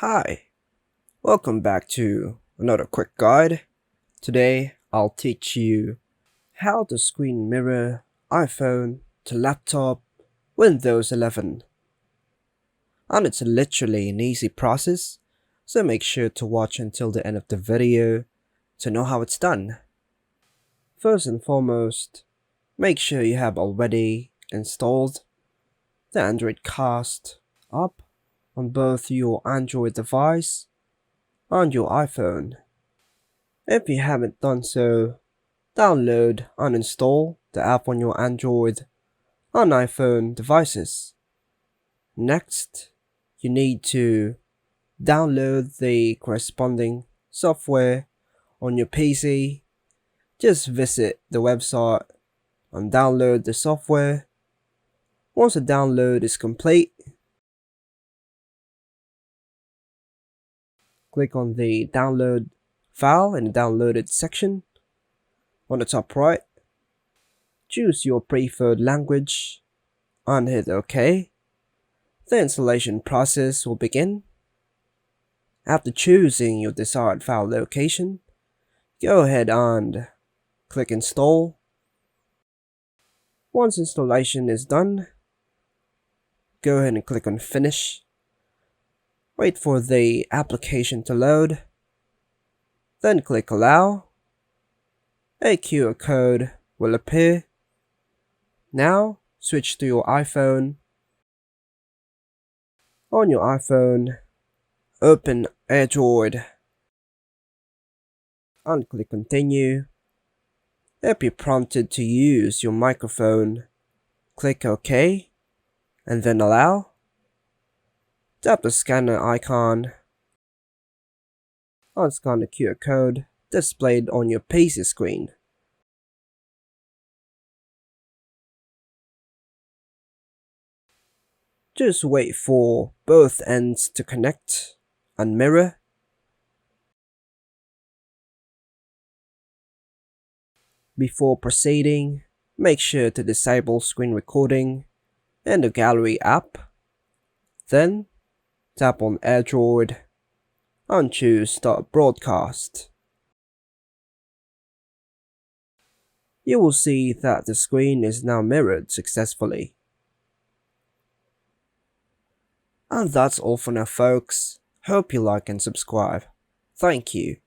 Hi, welcome back to another quick guide. Today I'll teach you how to screen mirror iPhone to laptop Windows 11. And it's literally an easy process, so make sure to watch until the end of the video to know how it's done. First and foremost, make sure you have already installed the Android Cast app on both your Android device and your iPhone. If you haven't done so, download and install the app on your Android and iPhone devices. Next, you need to download the corresponding software on your PC. Just visit the website and download the software. Once the download is complete, click on the download file in the downloaded section on the top right. Choose your preferred language and hit OK. The installation process will begin. After choosing your desired file location, go ahead and click Install. Once installation is done, go ahead and click on Finish. Wait for the application to load. Then click Allow. A QR code will appear. Now switch to your iPhone. On your iPhone, open AirDroid and click Continue. If you're prompted to use your microphone, click OK and then Allow. Tap the scanner icon and scan the QR code displayed on your PC screen. Just wait for both ends to connect and mirror. Before proceeding, make sure to disable screen recording in the Gallery app. Then, tap on AirDroid and choose Start Broadcast. You will see that the screen is now mirrored successfully. And that's all for now, folks. Hope you like and subscribe. Thank you.